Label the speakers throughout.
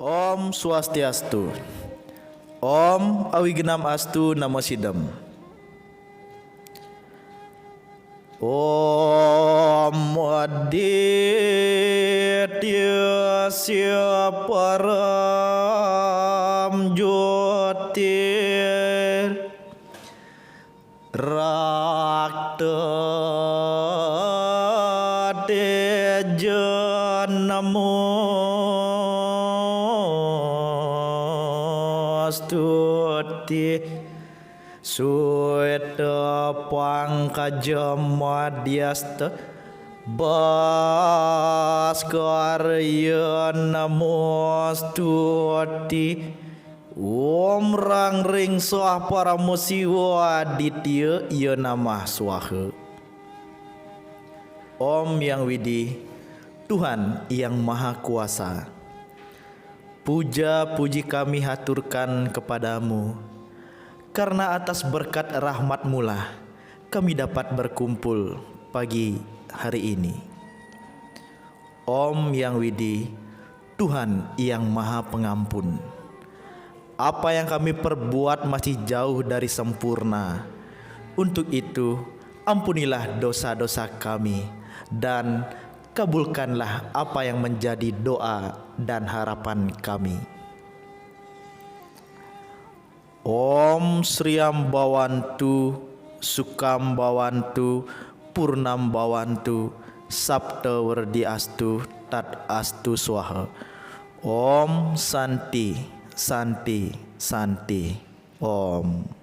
Speaker 1: Om Swastiastu. Om Awigenam Astu Namo Sidam. Om Aditya Param Jyotir Rakta Teja Namostuti Sueta Pangkaja Madhyasta Bhaskarya Namostuti Om Rang Ring Swah Paramo Siwa Aditya Ya Namah Swaha. Om Yang Widi, Tuhan yang Maha Kuasa, puja puji kami haturkan kepadamu, karena atas berkat rahmat-Mu lah kami dapat berkumpul pagi hari ini. Om Yang Widi, Tuhan yang Maha Pengampun, apa yang kami perbuat masih jauh dari sempurna. Untuk itu, ampunilah dosa-dosa kami dan kabulkanlah apa yang menjadi doa dan harapan kami. Om Sriam Bhawantu, Sukam Bhawantu, Purnam Bhawantu, Sapta Wardi Astu, Tat Astu Swaha. Om Santi, Santi, Santi. Om.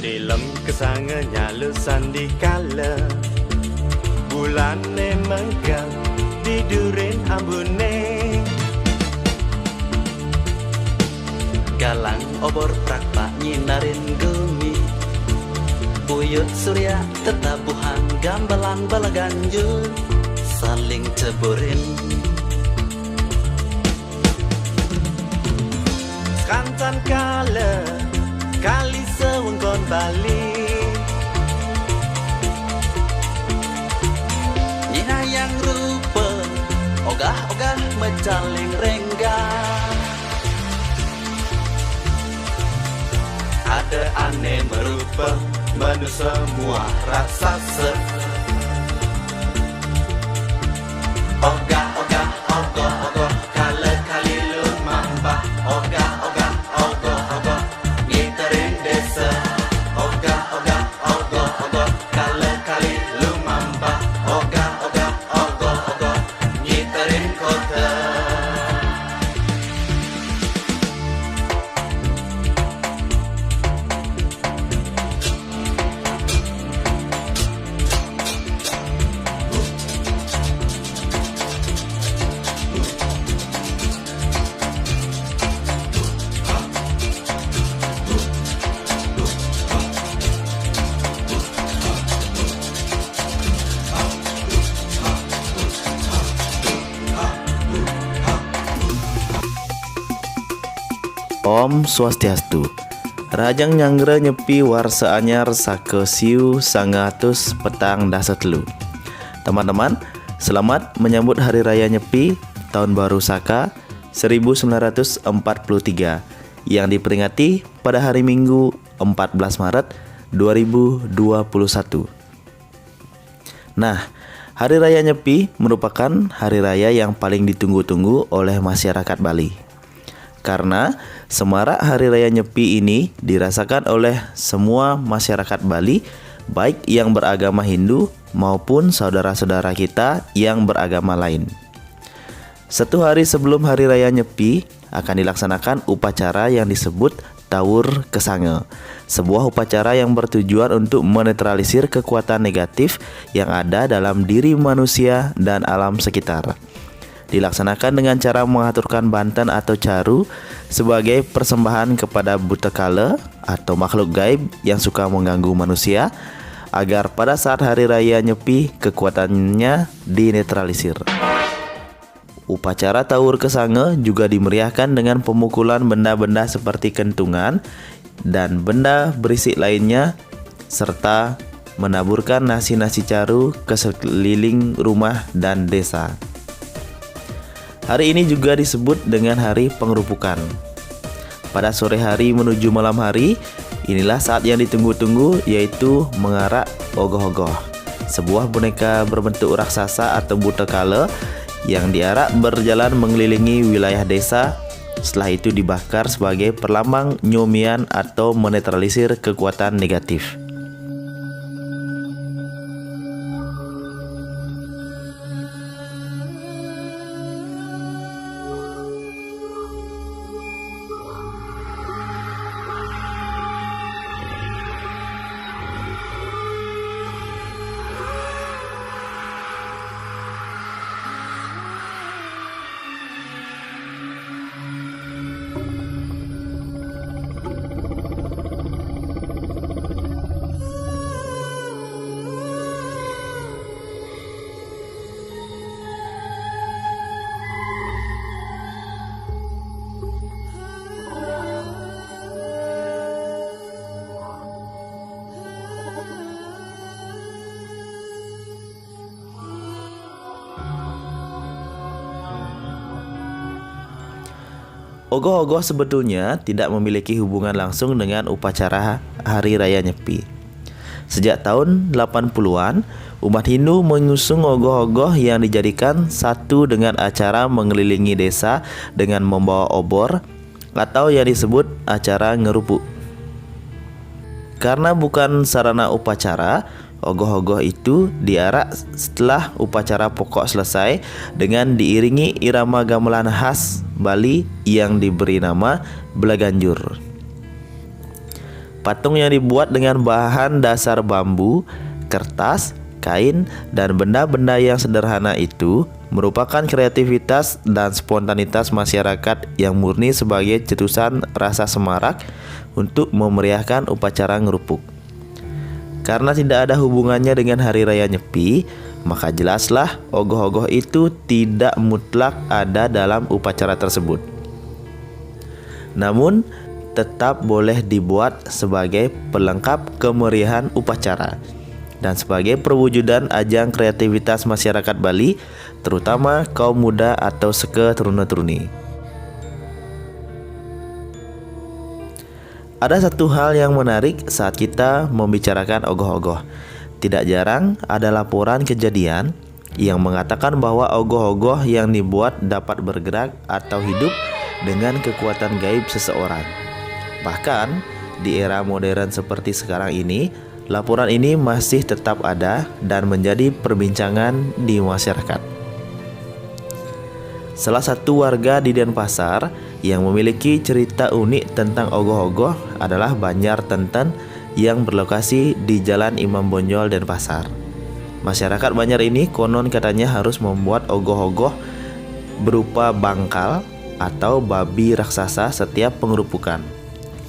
Speaker 2: Dalam kesangannya lesan di kala bulan memegang tidurin ambune galang obor prakpak nyinarin gumi buyut surya tetabuhan gambalan balaganjur saling ceburin kantan kala kali sewengkon Bali Nyina yang rupa ogah-ogah mecaling rengga ada aneh merupa manusia semua raksasa ogah-ogah ogoh-ogoh kala kali lumambah ogah-ogah ogoh-ogoh ngiterin desa ogah-ogah ogoh-ogoh kala kali lumambah ogah-ogah ogoh-ogoh ngiterin kota.
Speaker 1: Om Swastiastu. Rajang nyangra nyepi warsa anyar sake siu sangatus petang dasa telu. Teman-teman, selamat menyambut Hari Raya Nyepi Tahun Baru Saka 1943 yang diperingati pada hari Minggu 14 Maret 2021. Nah, Hari Raya Nyepi merupakan hari raya yang paling ditunggu-tunggu oleh masyarakat Bali. Karena semarak Hari Raya Nyepi ini dirasakan oleh semua masyarakat Bali, baik yang beragama Hindu maupun saudara-saudara kita yang beragama lain. Satu hari sebelum Hari Raya Nyepi akan dilaksanakan upacara yang disebut Tawur Kesange, sebuah upacara yang bertujuan untuk menetralisir kekuatan negatif yang ada dalam diri manusia dan alam sekitar. Dilaksanakan dengan cara mengaturkan banten atau caru sebagai persembahan kepada Butekala atau makhluk gaib yang suka mengganggu manusia, agar pada saat hari raya Nyepi kekuatannya dinetralisir. Upacara Tawur Kesange juga dimeriahkan dengan pemukulan benda-benda seperti kentungan dan benda berisik lainnya, serta menaburkan nasi-nasi caru ke sekeliling rumah dan desa. Hari ini juga disebut dengan Hari Pengerupukan. Pada sore hari menuju malam hari, inilah saat yang ditunggu-tunggu, yaitu mengarak ogoh-ogoh, sebuah boneka berbentuk raksasa atau Butekala yang diarak berjalan mengelilingi wilayah desa. Setelah itu dibakar sebagai perlambang nyomian atau menetralisir kekuatan negatif. Ogoh-ogoh sebetulnya tidak memiliki hubungan langsung dengan upacara Hari Raya Nyepi. Sejak tahun 80-an, umat Hindu mengusung ogoh-ogoh yang dijadikan satu dengan acara mengelilingi desa dengan membawa obor atau yang disebut acara ngerupuk. Karena bukan sarana upacara, ogoh-ogoh itu diarak setelah upacara pokok selesai dengan diiringi irama gamelan khas Bali yang diberi nama Belaganjur. Patung yang dibuat dengan bahan dasar bambu, kertas, kain, dan benda-benda yang sederhana itu merupakan kreativitas dan spontanitas masyarakat yang murni sebagai cetusan rasa semarak untuk memeriahkan upacara ngerupuk. Karena tidak ada hubungannya dengan Hari Raya Nyepi, maka jelaslah ogoh-ogoh itu tidak mutlak ada dalam upacara tersebut. Namun, tetap boleh dibuat sebagai pelengkap kemeriahan upacara dan sebagai perwujudan ajang kreativitas masyarakat Bali, terutama kaum muda atau seke teruna-teruni. Ada satu hal yang menarik saat kita membicarakan ogoh-ogoh. Tidak jarang ada laporan kejadian yang mengatakan bahwa ogoh-ogoh yang dibuat dapat bergerak atau hidup dengan kekuatan gaib seseorang. Bahkan di era modern seperti sekarang ini, laporan ini masih tetap ada dan menjadi perbincangan di masyarakat. Salah satu warga di Denpasar yang memiliki cerita unik tentang ogoh-ogoh adalah Banjar Tenten yang berlokasi di Jalan Imam Bonjol, Denpasar. Masyarakat Banjar ini konon katanya harus membuat ogoh-ogoh berupa bangkal atau babi raksasa setiap pengerupukan.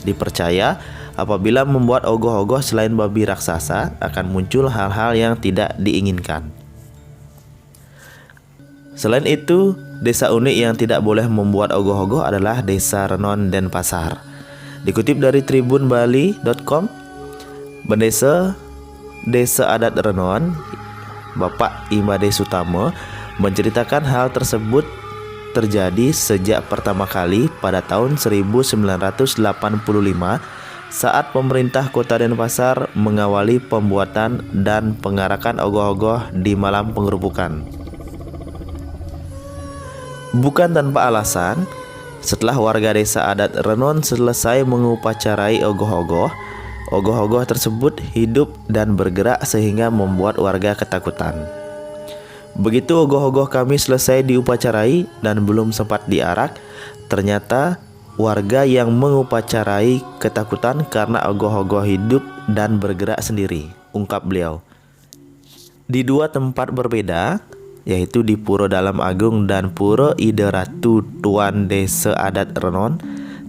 Speaker 1: Dipercaya apabila membuat ogoh-ogoh selain babi raksasa akan muncul hal-hal yang tidak diinginkan. Selain itu, desa unik yang tidak boleh membuat ogoh-ogoh adalah Desa Renon, Denpasar. Dikutip dari tribunbali.com, Desa Adat Renon, Bapak Imade Sutama, menceritakan hal tersebut terjadi sejak pertama kali pada tahun 1985 saat pemerintah Kota Denpasar mengawali pembuatan dan pengarakan ogoh-ogoh di malam pengerupukan. Bukan tanpa alasan, setelah warga desa adat Renon selesai mengupacarai ogoh-ogoh, ogoh-ogoh tersebut hidup dan bergerak sehingga membuat warga ketakutan. Begitu ogoh-ogoh kami selesai diupacarai dan belum sempat diarak, ternyata warga yang mengupacarai ketakutan karena ogoh-ogoh hidup dan bergerak sendiri, ungkap beliau. Di dua tempat berbeda, yaitu di Puro Dalam Agung dan Puro Ide Ratu Tuan Desa Adat Renon,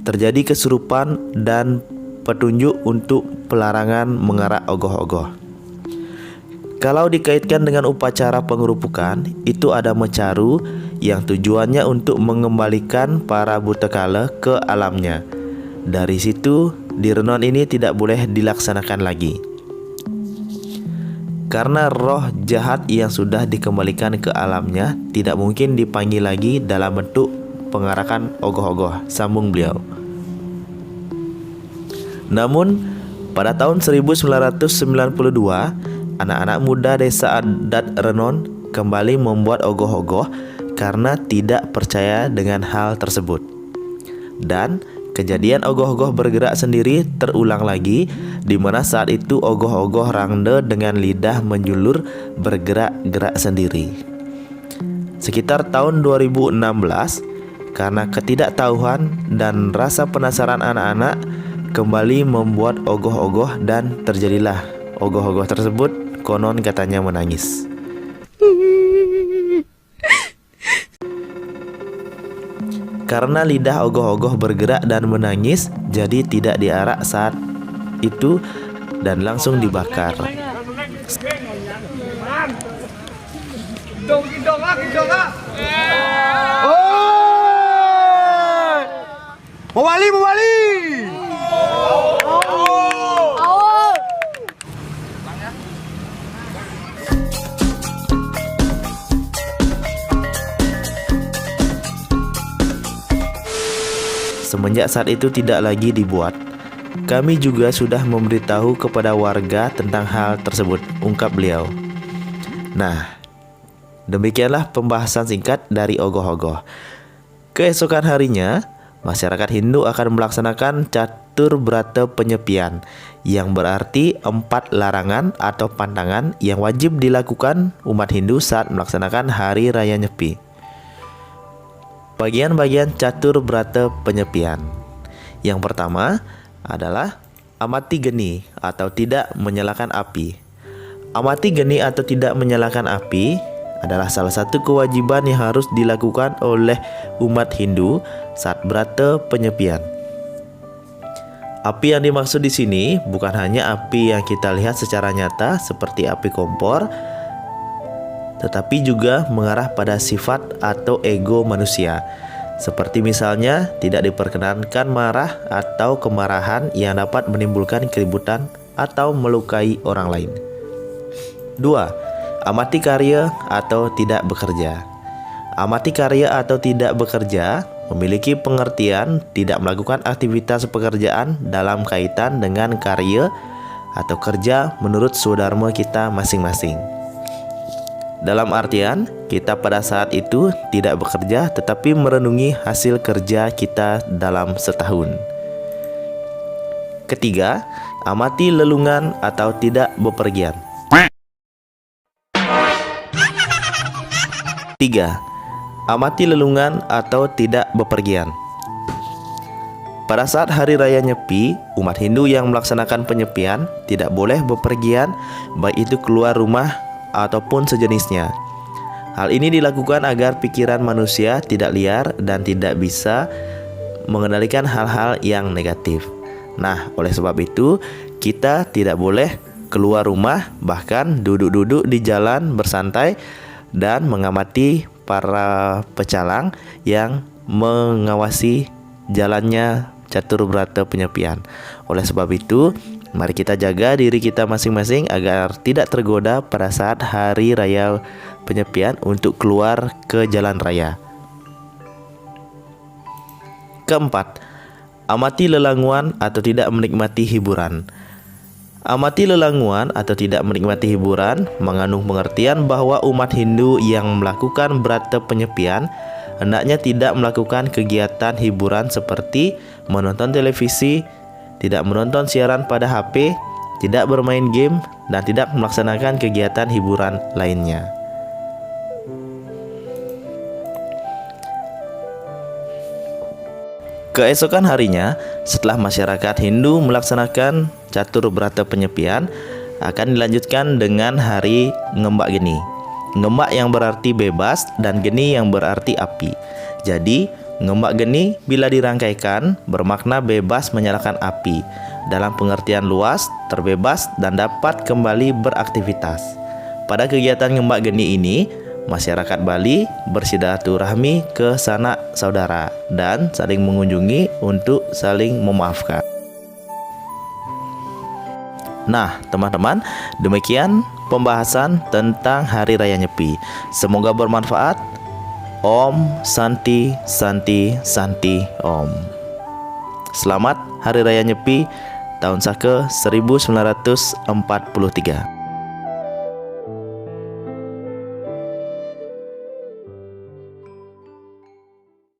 Speaker 1: terjadi kesurupan dan petunjuk untuk pelarangan mengarak ogoh-ogoh. Kalau dikaitkan dengan upacara pengerupukan, itu ada mecaru yang tujuannya untuk mengembalikan para buta kala ke alamnya. Dari situ, di Renon ini tidak boleh dilaksanakan lagi. Karena roh jahat yang sudah dikembalikan ke alamnya tidak mungkin dipanggil lagi dalam bentuk pengarakan ogoh-ogoh, sambung beliau. Namun, pada tahun 1992, anak-anak muda desa adat Renon kembali membuat ogoh-ogoh karena tidak percaya dengan hal tersebut. Dan kejadian ogoh-ogoh bergerak sendiri terulang lagi, di mana saat itu ogoh-ogoh rangde dengan lidah menjulur bergerak-gerak sendiri. Sekitar tahun 2016, karena ketidaktahuan dan rasa penasaran anak-anak, kembali membuat ogoh-ogoh dan terjadilah ogoh-ogoh tersebut konon katanya menangis. Karena lidah ogoh-ogoh bergerak dan menangis, jadi tidak diarak saat itu dan langsung dibakar.
Speaker 3: Mewali.
Speaker 1: Semenjak saat itu tidak lagi dibuat, kami juga sudah memberitahu kepada warga tentang hal tersebut, ungkap beliau. Nah, demikianlah pembahasan singkat dari ogoh-ogoh. Keesokan harinya, masyarakat Hindu akan melaksanakan catur brata penyepian, yang berarti 4 larangan atau pantangan yang wajib dilakukan umat Hindu saat melaksanakan Hari Raya Nyepi. Bagian-bagian catur brata penyepian. Yang pertama adalah amati geni atau tidak menyalakan api. Amati geni atau tidak menyalakan api adalah salah satu kewajiban yang harus dilakukan oleh umat Hindu saat brata penyepian. Api yang dimaksud di sini bukan hanya api yang kita lihat secara nyata seperti api kompor, tetapi juga mengarah pada sifat atau ego manusia. Seperti misalnya tidak diperkenankan marah atau kemarahan yang dapat menimbulkan keributan atau melukai orang lain. 2. Amati karya atau tidak bekerja. Amati karya atau tidak bekerja memiliki pengertian tidak melakukan aktivitas pekerjaan dalam kaitan dengan karya atau kerja menurut swadharma kita masing-masing. Dalam artian, kita pada saat itu tidak bekerja tetapi merenungi hasil kerja kita dalam setahun. Ketiga, amati lelungan atau tidak bepergian. 3. Amati lelungan atau tidak bepergian. Pada saat Hari Raya Nyepi, umat Hindu yang melaksanakan penyepian tidak boleh bepergian, baik itu keluar rumah ataupun sejenisnya. Hal ini dilakukan agar pikiran manusia tidak liar dan tidak bisa mengendalikan hal-hal yang negatif. Nah, oleh sebab itu, kita tidak boleh keluar rumah, bahkan duduk-duduk di jalan bersantai dan mengamati para pecalang yang mengawasi jalannya catur brata penyepian. Oleh sebab itu, mari kita jaga diri kita masing-masing agar tidak tergoda pada saat Hari Raya Penyepian untuk keluar ke jalan raya. Keempat, amati lelanguan atau tidak menikmati hiburan. Amati lelanguan atau tidak menikmati hiburan mengandung pengertian bahwa umat Hindu yang melakukan brata penyepian hendaknya tidak melakukan kegiatan hiburan seperti menonton televisi, tidak menonton siaran pada HP, tidak bermain game, dan tidak melaksanakan kegiatan hiburan lainnya. Keesokan harinya, setelah masyarakat Hindu melaksanakan catur berata penyepian, akan dilanjutkan dengan hari Ngembak Geni. Ngembak yang berarti bebas dan Geni yang berarti api. Jadi, Ngembak Geni bila dirangkaikan bermakna bebas menyalakan api. Dalam pengertian luas, terbebas dan dapat kembali beraktivitas. Pada kegiatan Ngembak Geni ini, masyarakat Bali bersilaturahmi ke sanak saudara dan saling mengunjungi untuk saling memaafkan. Nah, teman-teman, demikian pembahasan tentang Hari Raya Nyepi. Semoga bermanfaat. Om Santi Santi Santi Om. Selamat Hari Raya Nyepi tahun Saka 1943.